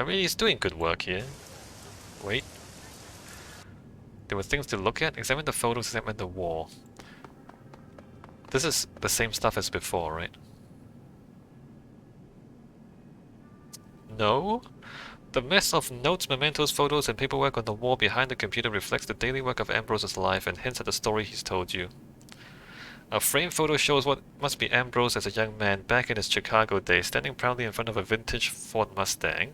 I mean, he's doing good work here. Wait. There were things to look at. Examine the photos, examine the wall. This is the same stuff as before, right? No? The mess of notes, mementos, photos, and paperwork on the wall behind the computer reflects the daily work of Ambrose's life and hints at the story he's told you. A framed photo shows what must be Ambrose as a young man back in his Chicago days, standing proudly in front of a vintage Ford Mustang.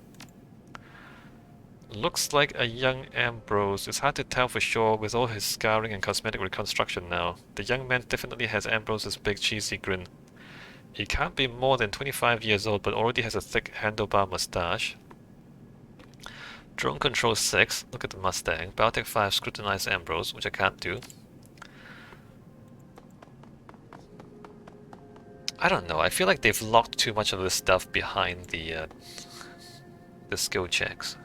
Looks like a young Ambrose. It's hard to tell for sure with all his scarring and cosmetic reconstruction now. The young man definitely has Ambrose's big cheesy grin. He can't be more than 25 years old but already has a thick handlebar mustache. Drone Control 6, look at the Mustang. Biotech 5, scrutinize Ambrose, which I can't do. I don't know, I feel like they've locked too much of this stuff behind the skill checks.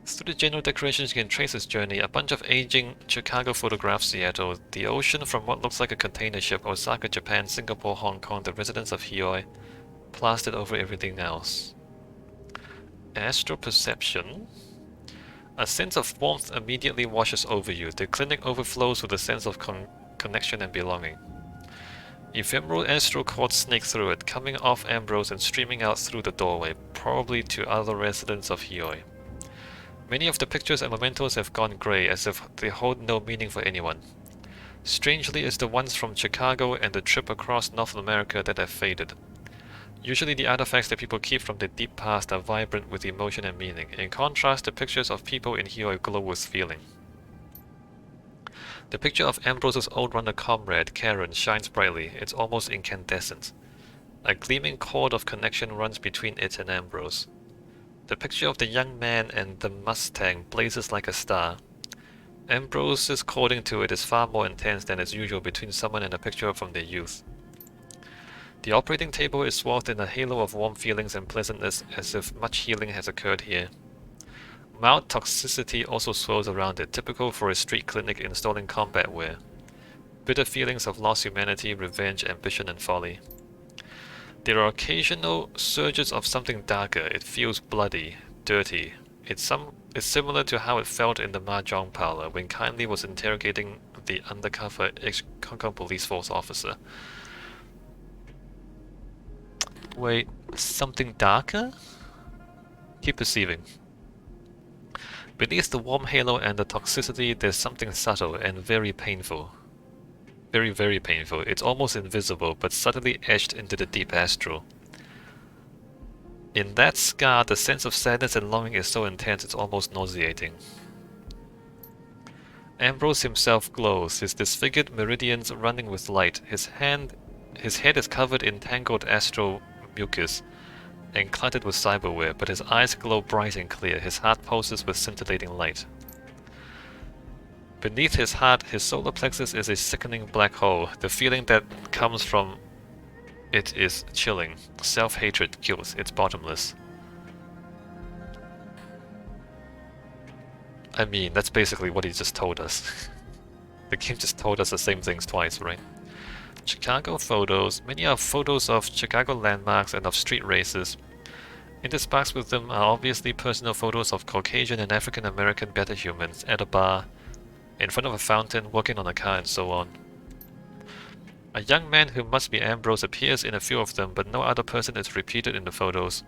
Through the general decorations you can trace his journey. A bunch of aging Chicago photographs, Seattle, the ocean from what looks like a container ship, Osaka, Japan, Singapore, Hong Kong, the residents of Hioi, plastered over everything else. Astral perception. A sense of warmth immediately washes over you. The clinic overflows with a sense of connection and belonging. Ephemeral astral cords snake through it, coming off Ambrose and streaming out through the doorway, probably to other residents of Hioi. Many of the pictures and mementos have gone grey, as if they hold no meaning for anyone. Strangely, it's the ones from Chicago and the trip across North America that have faded. Usually the artifacts that people keep from the deep past are vibrant with emotion and meaning. In contrast, the pictures of people in Hioi glow with feeling. The picture of Ambrose's old runner comrade, Karen, shines brightly. It's almost incandescent. A gleaming cord of connection runs between it and Ambrose. The picture of the young man and the Mustang blazes like a star. Ambrose's cording to it is far more intense than is usual between someone and a picture from their youth. The operating table is swathed in a halo of warm feelings and pleasantness, as if much healing has occurred here. Mild toxicity also swirls around it, typical for a street clinic installing combat wear. Bitter feelings of lost humanity, revenge, ambition, and folly. There are occasional surges of something darker. It feels bloody, dirty. It's similar to how it felt in the Mahjong parlor when Kindly was interrogating the undercover ex-Hong Kong police force officer. Wait, something darker? Keep perceiving. Beneath the warm halo and the toxicity, there's something subtle and very painful. Very, very painful. It's almost invisible, but subtly etched into the deep astral. In that scar, the sense of sadness and longing is so intense it's almost nauseating. Ambrose himself glows, his disfigured meridians running with light. His head is covered in tangled astral mucus and cluttered with cyberware, but his eyes glow bright and clear. His heart pulses with scintillating light. Beneath his heart, his solar plexus is a sickening black hole. The feeling that comes from it is chilling. Self-hatred, guilt, it's bottomless. I mean, that's basically what he just told us. The game just told us the same things twice, right? Chicago photos. Many are photos of Chicago landmarks and of street races. Interspersed with them are obviously personal photos of Caucasian and African American better humans at a bar, in front of a fountain, working on a car, and so on. A young man who must be Ambrose appears in a few of them, but no other person is repeated in the photos.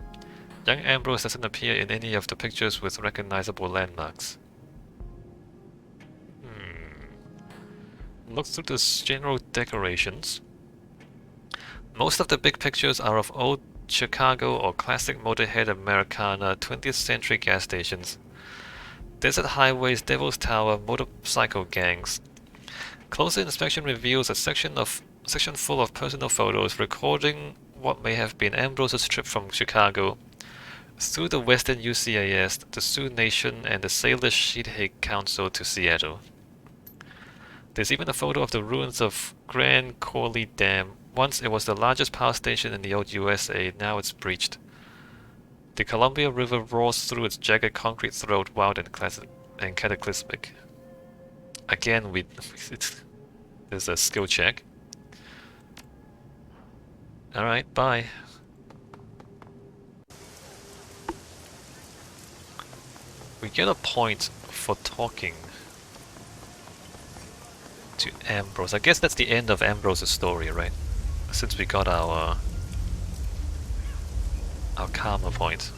Young Ambrose doesn't appear in any of the pictures with recognizable landmarks. Look through the general decorations. Most of the big pictures are of old Chicago or classic motorhead Americana 20th century gas stations. Desert highways, Devil's Tower, motorcycle gangs. Closer inspection reveals a section full of personal photos recording what may have been Ambrose's trip from Chicago through the Western UCAS, the Sioux Nation, and the Salish Sheephead Council to Seattle. There's even a photo of the ruins of Grand Corley Dam. Once it was the largest power station in the old USA, now it's breached. The Columbia River roars through its jagged concrete throat, wild and cataclysmic. Again, there's a skill check. Alright, bye. We get a point for talking to Ambrose. I guess that's the end of Ambrose's story, right? Since we got our karma point.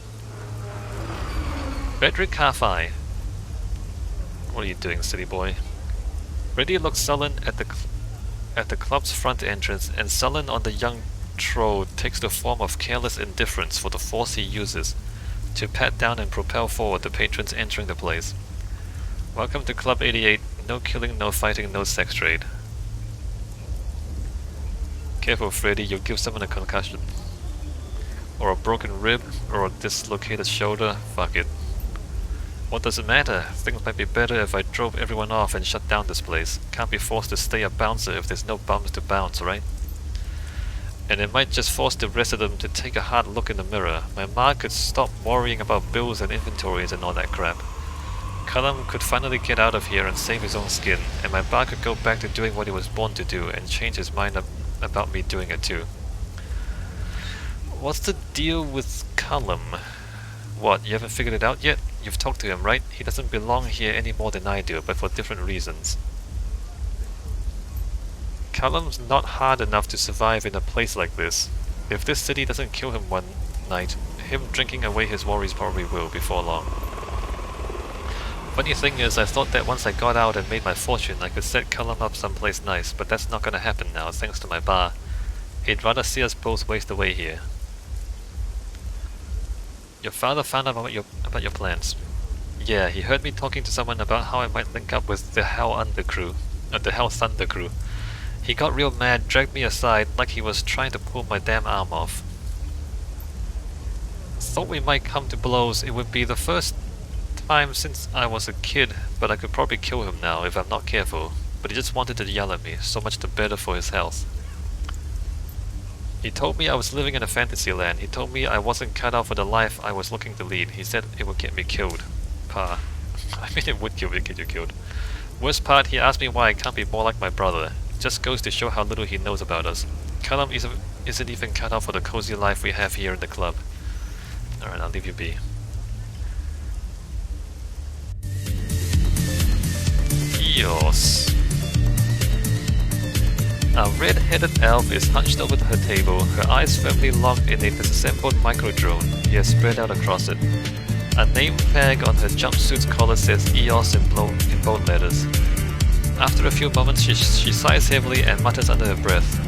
Frederick Carfi. What are you doing, city boy? Reddy looks sullen at the club's front entrance, and sullen on the young troll takes the form of careless indifference for the force he uses to pat down and propel forward the patrons entering the place. Welcome to Club 88. No killing, no fighting, no sex trade. Careful, Freddy, you'll give someone a concussion. Or a broken rib, or a dislocated shoulder. Fuck it. What does it matter? Things might be better if I drove everyone off and shut down this place. Can't be forced to stay a bouncer if there's no bums to bounce, right? And it might just force the rest of them to take a hard look in the mirror. My ma could stop worrying about bills and inventories and all that crap. Callum could finally get out of here and save his own skin, and my ba could go back to doing what he was born to do and change his mind about me doing it too. What's the deal with Callum? What, you haven't figured it out yet? You've talked to him, right? He doesn't belong here any more than I do, but for different reasons. Callum's not hard enough to survive in a place like this. If this city doesn't kill him one night, him drinking away his worries probably will before long. Funny thing is, I thought that once I got out and made my fortune, I could set Callum up someplace nice, but that's not gonna happen now, thanks to my ba. He'd rather see us both waste away here. Your father found out about your plans. Yeah, he heard me talking to someone about how I might link up with the Hell Thunder crew. He got real mad, dragged me aside like he was trying to pull my damn arm off. Thought we might come to blows. It would be the first time since I was a kid, but I could probably kill him now if I'm not careful. But he just wanted to yell at me, so much the better for his health. He told me I was living in a fantasy land. He told me I wasn't cut out for the life I was looking to lead. He said it would get me killed. Pa. I mean, it would get you killed. Worst part, he asked me why I can't be more like my brother. It just goes to show how little he knows about us. Callum isn't even cut out for the cozy life we have here in the club. Alright, I'll leave you be. Eos. A red-headed elf is hunched over her table, her eyes firmly locked in a disassembled micro-drone he has spread out across it. A name tag on her jumpsuit's collar says EOS in bold letters. After a few moments, she sighs heavily and mutters under her breath.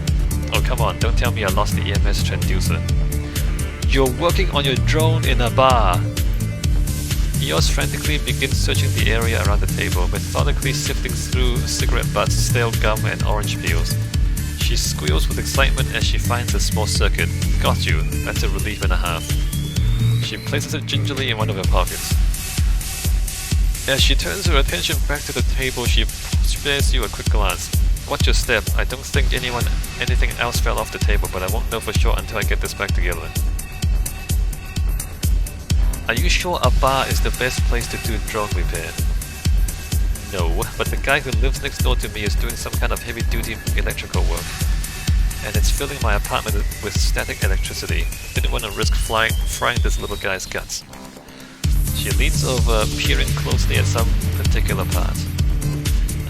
Oh come on, don't tell me I lost the EMS transducer. You're working on your drone in a bar! Eos frantically begins searching the area around the table, methodically sifting through cigarette butts, stale gum and orange peels. She squeals with excitement as she finds a small circuit. Got you, that's a relief and a half. She places it gingerly in one of her pockets. As she turns her attention back to the table, she spares you a quick glance. Watch your step. I don't think anything else fell off the table, but I won't know for sure until I get this back together. Are you sure a bar is the best place to do drone repair? No, but the guy who lives next door to me is doing some kind of heavy-duty electrical work. And it's filling my apartment with static electricity. Didn't want to risk frying this little guy's guts. She leans over, peering closely at some particular part.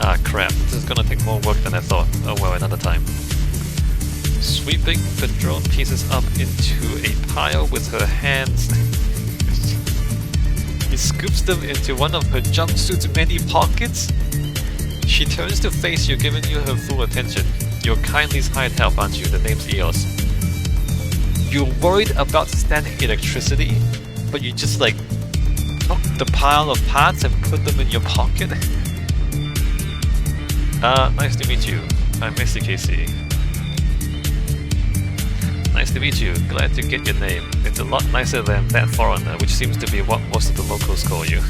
Ah crap, this is gonna take more work than I thought. Oh well, another time. Sweeping the drone pieces up into a pile with her hands, he scoops them into one of her jumpsuit's many pockets. She turns to face you, giving you her full attention. You're Kindly's hired help, aren't you? The name's Eos. You're worried about static electricity, but you just like took the pile of parts and put them in your pocket? Nice to meet you. I'm Mr. KC. Nice to meet you. Glad to get your name. It's a lot nicer than that foreigner, which seems to be what most of the locals call you.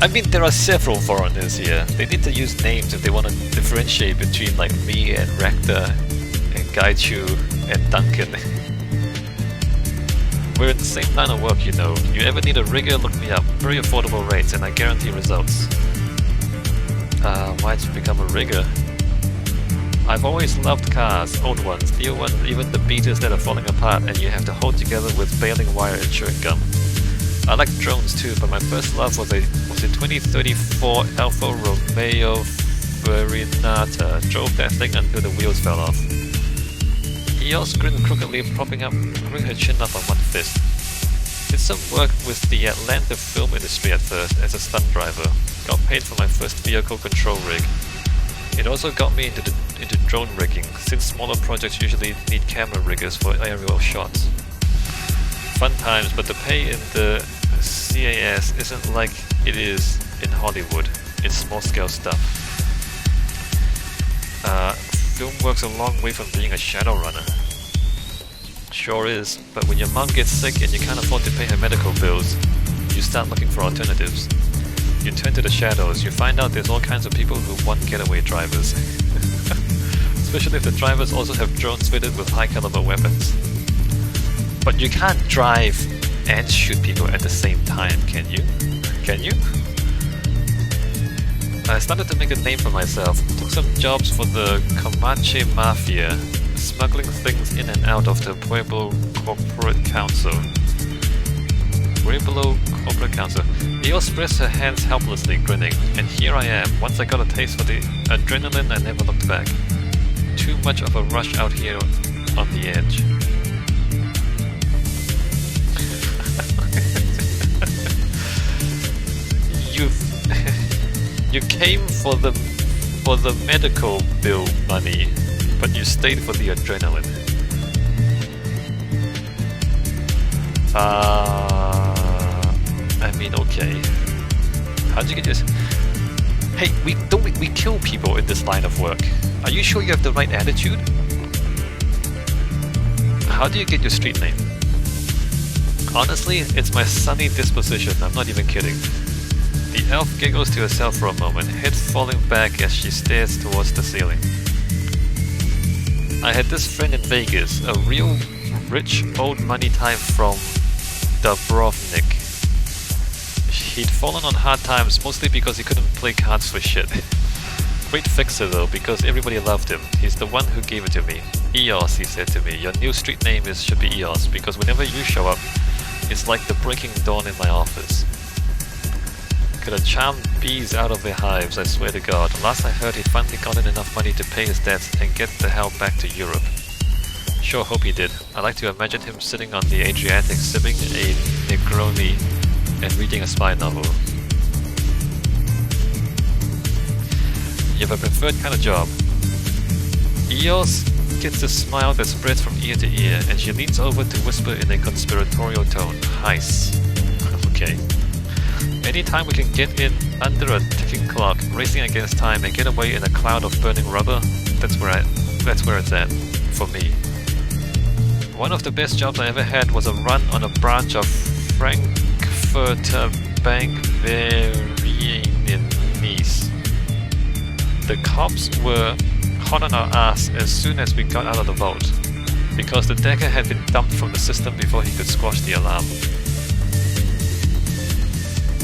I mean, there are several foreigners here. They need to use names if they want to differentiate between like me and Rector and Gaichu and Duncan. We're in the same line of work, you know. You ever need a rigger, look me up. Very affordable rates and I guarantee results. Why'd you become a rigger? I've always loved cars, old ones, new ones, even the beaters that are falling apart and you have to hold together with baling wire and chewing gum. I like drones too, but my first love was a 2034 Alfa Romeo Farinata. Drove that thing until the wheels fell off. Eos grinned crookedly, propping her chin up on one fist. Did some work with the Atlanta film industry at first as a stunt driver. Got paid for my first vehicle control rig. It also got me into drone rigging, since smaller projects usually need camera riggers for aerial shots. Fun times, but the pay in the CAS isn't like it is in Hollywood. It's small-scale stuff. Film work's a long way from being a Shadowrunner. Sure is, but when your mom gets sick and you can't afford to pay her medical bills, you start looking for alternatives. You turn to the shadows, you find out there's all kinds of people who want getaway drivers. Especially if the drivers also have drones fitted with high-caliber weapons. But you can't drive and shoot people at the same time, can you? Can you? I started to make a name for myself, took some jobs for the Comanche Mafia, smuggling things in and out of the Pueblo Corporate Council. Pueblo Corporate Council. Eos spreads her hands helplessly, grinning, and here I am. Once I got a taste for the adrenaline, I never looked back. Too much of a rush out here on the edge. You came for the medical bill money, but you stayed for the adrenaline. I mean, okay. How'd you get this? Hey, we kill people in this line of work. Are you sure you have the right attitude? How do you get your street name? Honestly, it's my sunny disposition, I'm not even kidding. The elf giggles to herself for a moment, head falling back as she stares towards the ceiling. I had this friend in Vegas, a real rich old money type from Dubrovnik. He'd fallen on hard times mostly because he couldn't play cards for shit. Great fixer though, because everybody loved him. He's the one who gave it to me. Eos, he said to me, your new street name should be Eos, because whenever you show up, it's like the breaking dawn in my office. Could have charmed bees out of their hives, I swear to God. Last I heard, he'd finally gotten enough money to pay his debts and get the hell back to Europe. Sure hope he did. I like to imagine him sitting on the Adriatic sipping a Negroni and reading a spy novel. You have a preferred kind of job. Eos gets a smile that spreads from ear to ear, and she leans over to whisper in a conspiratorial tone. Heist. Okay. Anytime we can get in under a ticking clock, racing against time and get away in a cloud of burning rubber, that's where it's at, for me. One of the best jobs I ever had was a run on a branch of Frankfurter Bank varying in Nice. The cops were hot on our ass as soon as we got out of the vault, because the decker had been dumped from the system before he could squash the alarm.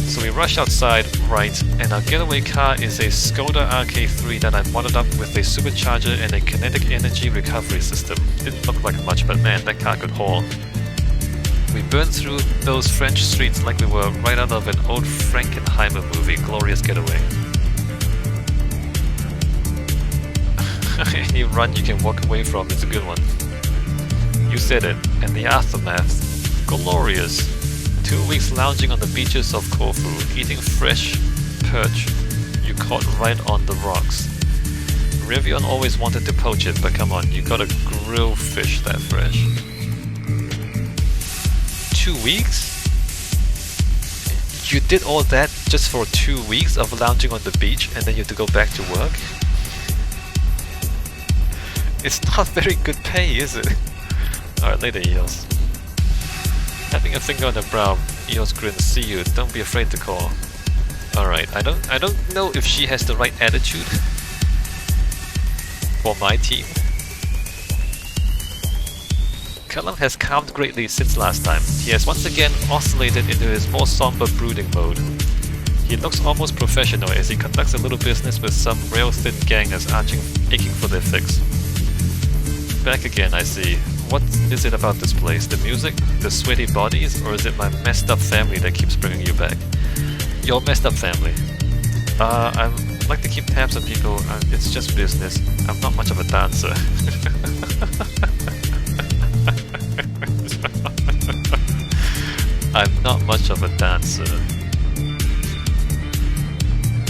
So we rush outside, right, and our getaway car is a Skoda RK3 that I modded up with a supercharger and a kinetic energy recovery system. Didn't look like much, but man, that car could haul. We burned through those French streets like we were right out of an old Frankenheimer movie, Glorious Getaway. Any run you can walk away from is a good one. You said it, and the aftermath. Glorious. 2 weeks lounging on the beaches of Corfu, eating fresh perch you caught right on the rocks. Rivian always wanted to poach it, but come on, you gotta grill fish that fresh. 2 weeks? You did all that just for 2 weeks of lounging on the beach and then you have to go back to work? It's not very good pay, is it? Alright, later, Eos. Tapping a finger on the brow, Eos grins, see you, don't be afraid to call. Alright, I don't know if she has the right attitude for my team. Callum has calmed greatly since last time. He has once again oscillated into his more somber brooding mode. He looks almost professional as he conducts a little business with some rail-thin gangers aching for their fix. Back again, I see. What is it about this place? The music? The sweaty bodies? Or is it my messed up family that keeps bringing you back? Your messed up family. I like to keep tabs on people. It's just business. I'm not much of a dancer. I'm not much of a dancer.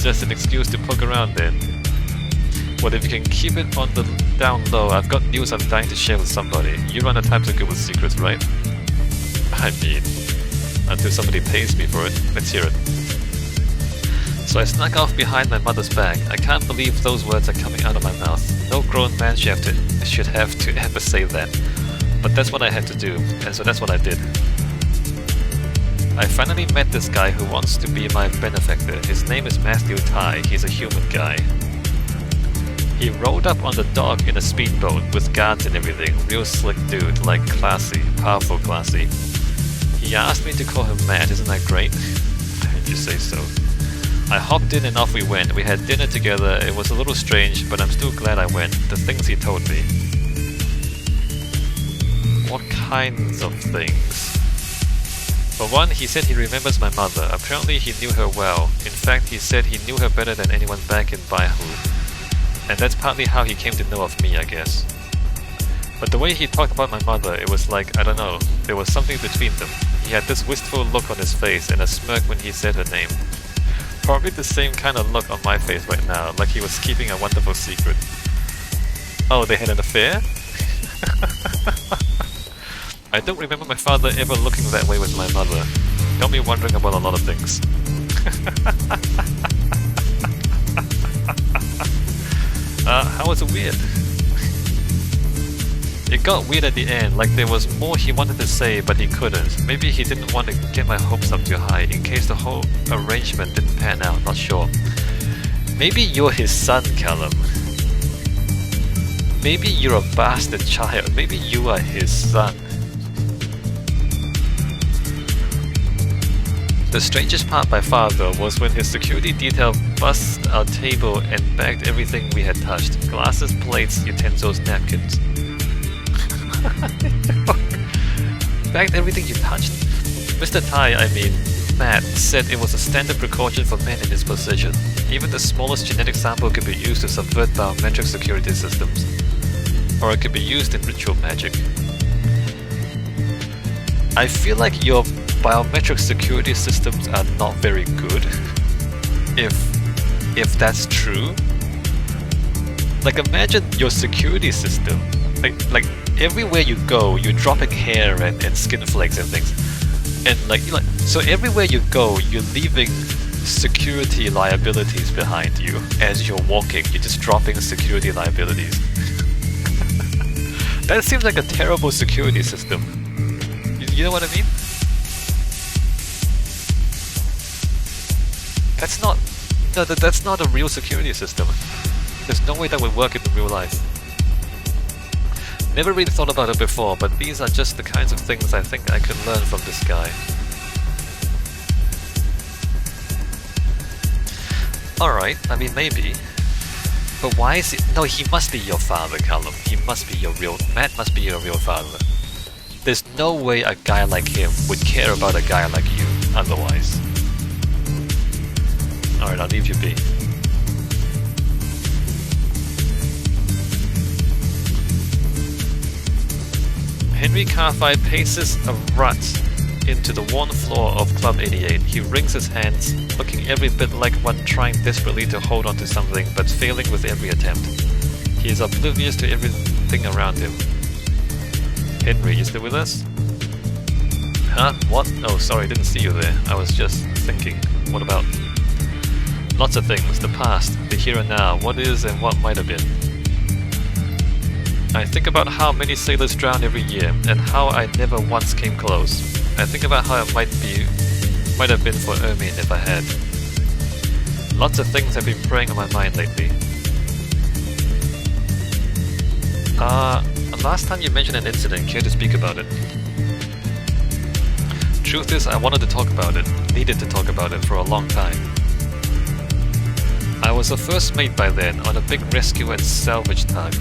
Just an excuse to poke around then. Well, if you can keep it on the down low, I've got news I'm dying to share with somebody. You run the type to good with secrets, right? I mean, until somebody pays me for it. Let's hear it. So I snuck off behind my mother's back. I can't believe those words are coming out of my mouth. No grown man should have to ever say that. But that's what I had to do, and so that's what I did. I finally met this guy who wants to be my benefactor. His name is Matthew Tai. He's a human guy. He rolled up on the dock in a speedboat with guards and everything. Real slick dude, like classy, powerful classy. He asked me to call him Matt, isn't that great? If you say so. I hopped in and off we went. We had dinner together. It was a little strange, but I'm still glad I went. The things he told me. What kinds of things? For one, he said he remembers my mother. Apparently he knew her well. In fact, he said he knew her better than anyone back in Baihu. And that's partly how he came to know of me, I guess. But the way he talked about my mother, it was like, I don't know, there was something between them. He had this wistful look on his face and a smirk when he said her name. Probably the same kind of look on my face right now, like he was keeping a wonderful secret. Oh, they had an affair? I don't remember my father ever looking that way with my mother. Got me wondering about a lot of things. How was it weird? It got weird at the end, like there was more he wanted to say but he couldn't. Maybe he didn't want to get my hopes up too high in case the whole arrangement didn't pan out, not sure. Maybe you're his son, Callum. Maybe you're a bastard child. Maybe you are his son. The strangest part by far though was when his security detail bussed our table and bagged everything we had touched. Glasses, plates, utensils, napkins. Bagged everything you touched? Mr. Tai, I mean, Matt, said it was a standard precaution for men in his position. Even the smallest genetic sample could be used to subvert biometric security systems. Or it could be used in ritual magic. I feel like your biometric security systems are not very good. If that's true. Like imagine your security system. Like everywhere you go, you're dropping hair and skin flakes and things. And like so everywhere you go, you're leaving security liabilities behind you as you're walking. You're just dropping security liabilities. That seems like a terrible security system. You know what I mean? That's not a real security system. There's no way that would work in real life. Never really thought about it before, but these are just the kinds of things I think I could learn from this guy. Alright, I mean maybe. But why is it— no, he must be your father, Callum. He must be your real— Matt must be your real father. There's no way a guy like him would care about a guy like you otherwise. Alright, I'll leave you be. Henry Carfi paces a rut into the worn floor of Club 88. He wrings his hands, looking every bit like one trying desperately to hold on to something, but failing with every attempt. He is oblivious to everything around him. Henry, you still with us? Huh? What? Oh, sorry, didn't see you there. I was just thinking. What about? Lots of things. The past, the here and now, what is and what might have been. I think about how many sailors drown every year, and how I never once came close. I think about how it might have been for Ermine if I had. Lots of things have been preying on my mind lately. Last time you mentioned an incident, care to speak about it? Truth is, I wanted to talk about it, needed to talk about it for a long time. was a first mate by then on a big rescue and salvage tug.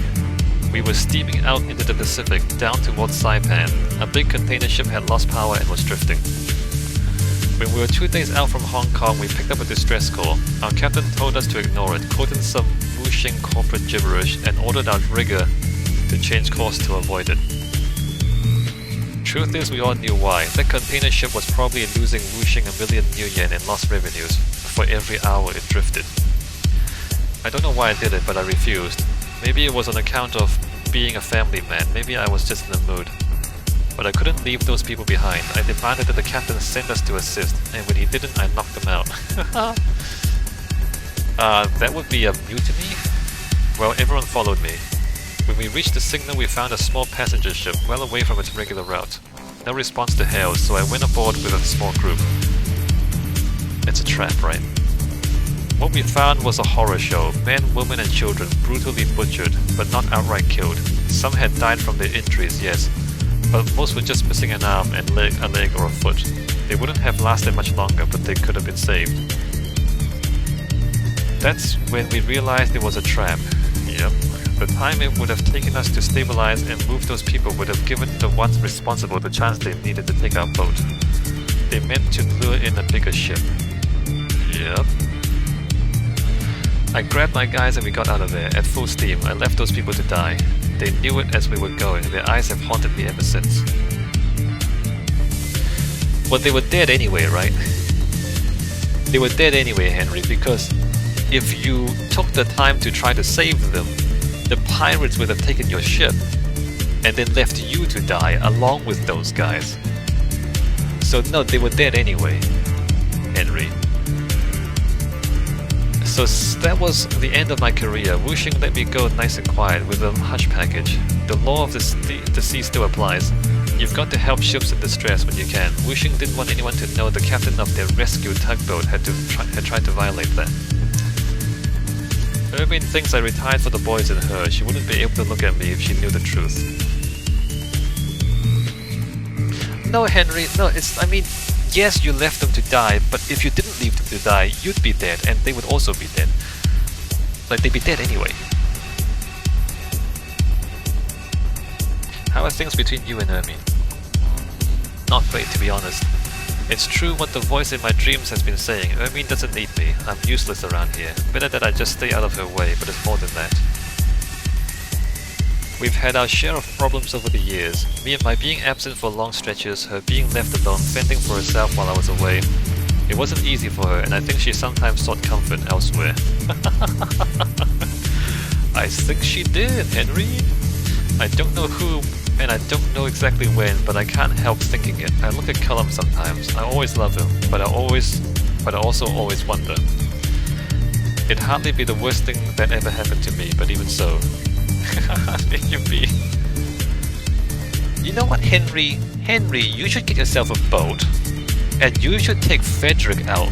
We were steaming out into the Pacific, down towards Saipan. A big container ship had lost power and was drifting. When we were 2 days out from Hong Kong, we picked up a distress call. Our captain told us to ignore it, quoted some whooshing corporate gibberish, and ordered our rigger to change course to avoid it. Truth is, we all knew why. That container ship was probably losing whooshing a million new yen in lost revenues for every hour it drifted. I don't know why I did it, but I refused. Maybe it was on account of being a family man, maybe I was just in the mood. But I couldn't leave those people behind. I demanded that the captain send us to assist, and when he didn't, I knocked them out. That would be a mutiny? Well, everyone followed me. When we reached the signal, we found a small passenger ship well away from its regular route. No response to hails, so I went aboard with a small group. It's a trap, right? What we found was a horror show. Men, women and children brutally butchered, but not outright killed. Some had died from their injuries, yes, but most were just missing an arm and a leg or a foot. They wouldn't have lasted much longer, but they could have been saved. That's when we realized it was a trap. Yep. The time it would have taken us to stabilize and move those people would have given the ones responsible the chance they needed to take our boat. They meant to lure in a bigger ship. Yep. I grabbed my guys and we got out of there. At full steam, I left those people to die. They knew it as we were going. Their eyes have haunted me ever since. Well, they were dead anyway, right? They were dead anyway, Henry, because if you took the time to try to save them, the pirates would have taken your ship and then left you to die along with those guys. So no, they were dead anyway, Henry. So that was the end of my career. Whooshing let me go nice and quiet with a hush package. The law of the sea still applies. You've got to help ships in distress when you can. Whooshing didn't want anyone to know the captain of their rescue tugboat had tried to violate that. Irvine thinks I retired for the boys and her. She wouldn't be able to look at me if she knew the truth. No, Henry, no, I mean, yes, you left them to die, but if you didn't leave them to die, you'd be dead, and they would also be dead. Like, they'd be dead anyway. How are things between you and Hermine? Not great, to be honest. It's true what the voice in my dreams has been saying. Hermine doesn't need me. I'm useless around here. Better that I just stay out of her way, but it's more than that. We've had our share of problems over the years. Me and my being absent for long stretches, her being left alone, fending for herself while I was away. It wasn't easy for her, and I think she sometimes sought comfort elsewhere. I think she did, Henry. I don't know who, and I don't know exactly when, but I can't help thinking it. I look at Cullum sometimes. I always love him, but I also always wonder. It'd hardly be the worst thing that ever happened to me, but even so. Maybe. You know what, Henry? Henry, you should get yourself a boat, and you should take Frederick out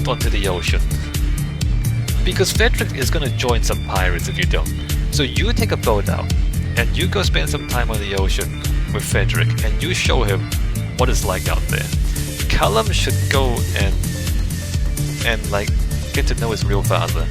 onto the ocean. Because Frederick is gonna join some pirates if you don't. So you take a boat out, and you go spend some time on the ocean with Frederick, and you show him what it's like out there. Callum should go and like get to know his real father.